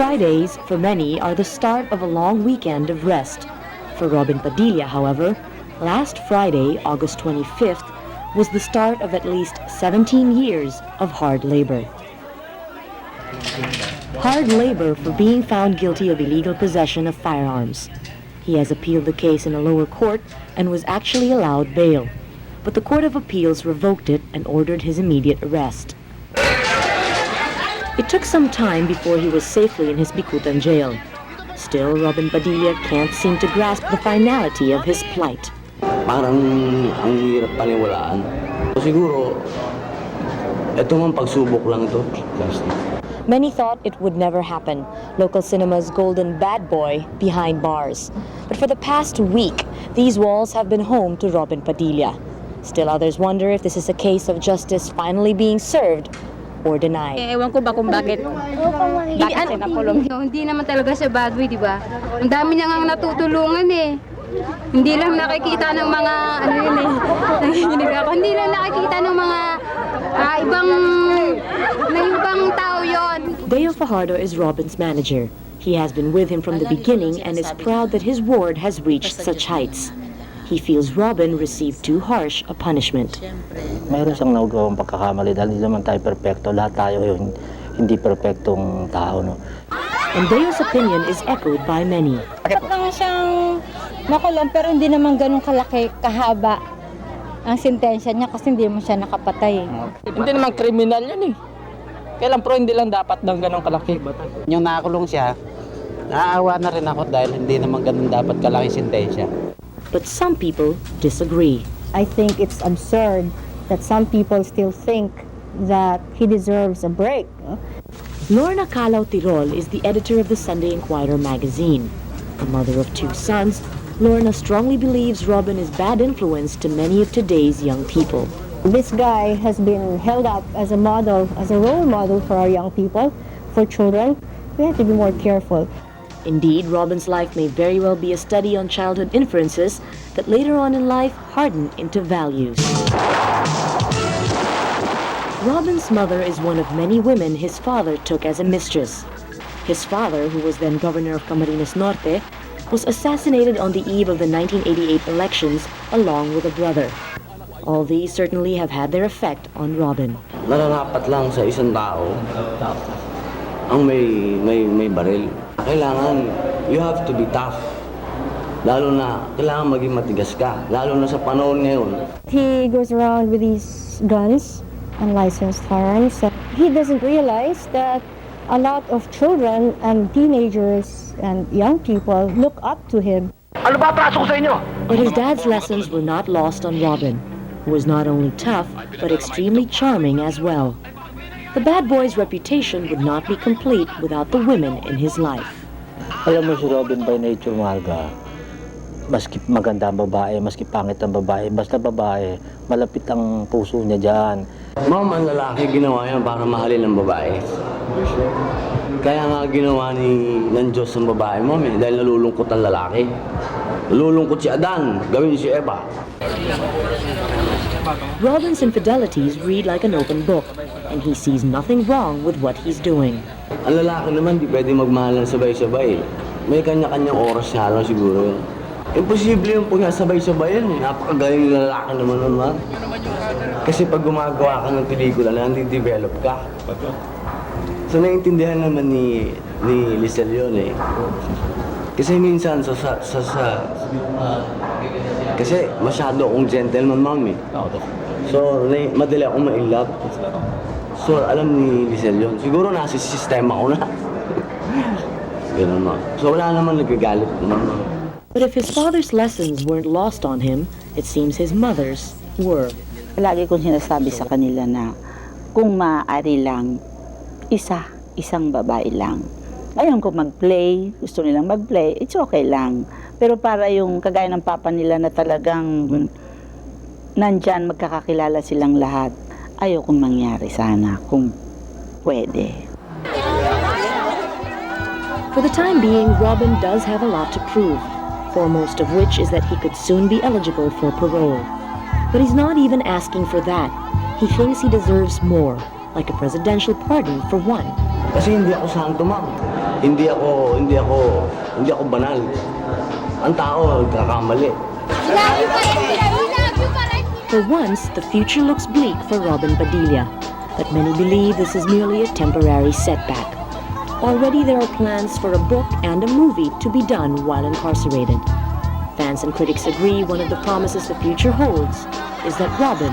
Fridays, for many, are the start of a long weekend of rest. For Robin Padilla, however, last Friday, August 25th, was the start of at least 17 years of hard labor. Hard labor for being found guilty of illegal possession of firearms. He has appealed the case in a lower court and was actually allowed bail. But the Court of Appeals revoked it and ordered his immediate arrest. It took some time before he was safely in his Bicutan jail. Still, Robin Padilla can't seem to grasp the finality of his plight. Parang ang hirap paniwalaan. Siguro, ito man pagsubok lang to. Many thought it would never happen. Local cinema's golden bad boy behind bars. But for the past week, these walls have been home to Robin Padilla. Still others wonder if this is a case of justice finally being served or denied. Ewan ko ba kung bakit siya nakulong. Hindi naman talaga siya bad boy, di ba? Ang dami niya nga natutulungan eh. Hindi lang nakikita ng mga, ano yun eh, nanginginig ako. Hindi lang nakikita ng mga ibang tao yon. Deo Fajardo is Robin's manager. He has been with him from the beginning and is proud that his ward has reached such heights. He feels Robin received too harsh a punishment. Mayroon siyang nagawang pagkakamali dahil hindi naman tayo perfecto. Lahat tayo yung hindi perfectong tao. No? And Deo's opinion is echoed by many. Dapat lang siyang makulong pero hindi naman ganun kalaki, kahaba ang sentensya niya kasi hindi mo siya nakapatay. Hindi naman kriminal yun eh. Kailan pero hindi lang dapat ng ganong kalaki. Yung nakakulong siya, naaawa na rin ako dahil hindi naman ganun dapat kalaki sentensya. But some people disagree. I think it's absurd that some people still think that he deserves a break. Lorna Calao Tirol is the editor of the Sunday Inquirer magazine. A mother of two sons, Lorna strongly believes Robin is bad influence to many of today's young people. This guy has been held up as a model, as a role model for our young people, for children. We have to be more careful. Indeed, Robin's life may very well be a study on childhood inferences that later on in life harden into values. Robin's mother is one of many women his father took as a mistress. His father, who was then governor of Camarines Norte, was assassinated on the eve of the 1988 elections along with a brother. All these certainly have had their effect on Robin. Nararapat lang sa isang tao ang may baril. Kailangan, you have to be tough. Lalo na, kailangan maging matigas ka. Lalo na sa panahon ngayon. He goes around with these guns, unlicensed firearms. He doesn't realize that a lot of children and teenagers and young people look up to him. Ano ba pasok sa inyo? But his dad's lessons were not lost on Robin, who was not only tough, but extremely charming as well. The bad boy's reputation would not be complete without the women in his life. Alam mo si Robin by nature, Marga, maski maganda ang babae, maski pangit ang babae, basta babae, malapit ang puso niya dyan. Ma'am, ang lalaki ginawa yan para mahalin ang babae. Kaya nga ginawa ng Diyos ang babae, ma'am, dahil nalulungkot ang lalaki. Nalulungkot si Adan, gawin si Eva. Robin's infidelities read like an open book, and he sees nothing wrong with what he's doing. Ang lalaki naman, di pwede magmahal ng sabay-sabay. May kanya-kanyang oras nga lang siguro yun. Imposible yung pag-sabay-sabay yan. Napakagaling na lalaki naman nun, ma'am. Kasi pag gumagawa ka ng pelikula, nandi-develop ka. So naiintindihan naman ni Lisel yun eh. Kasi minsan kasi masyado akong gentleman, ma'am eh. So madali akong ma-inlove. So alam ni Lisel yun. Siguro nasa sistema ko na. Ganun, ma'am. So wala naman nagagalit, ma'am. But if his father's lessons weren't lost on him, it seems his mother's were. Lagi kong sinasabi sa kanila na kung maaari lang, isang babae lang. Ayaw ko mag-play, gusto nilang mag-play, it's okay lang. Pero para yung kagaya ng papa nila na talagang nandyan, magkakakilala silang lahat, ayaw kong mangyari sana kung pwede. For the time being, Robin does have a lot to prove, foremost of which is that he could soon be eligible for parole. But he's not even asking for that. He thinks he deserves more, like a presidential pardon for one. Kasi hindi ako santo, ma'am. Hindi ako banal. Ang tao, nagkakamali. For once, the future looks bleak for Robin Padilla, but many believe this is merely a temporary setback. Already there are plans for a book and a movie to be done while incarcerated. Fans and critics agree one of the promises the future holds is that Robin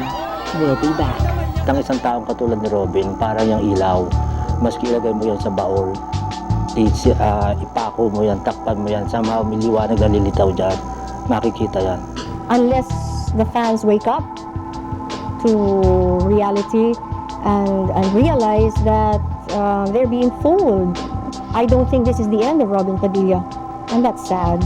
will be back. Ang isang taong katulad ni Robin, parang yung ilaw, maski ilagay mo yan sa baol, ipako mo yan, takpan mo yan, somehow may liwanag na lilitaw dyan, makikita yan. Unless the fans wake up to reality and realize that they're being fooled, I don't think this is the end of Robin Padilla, and that's sad.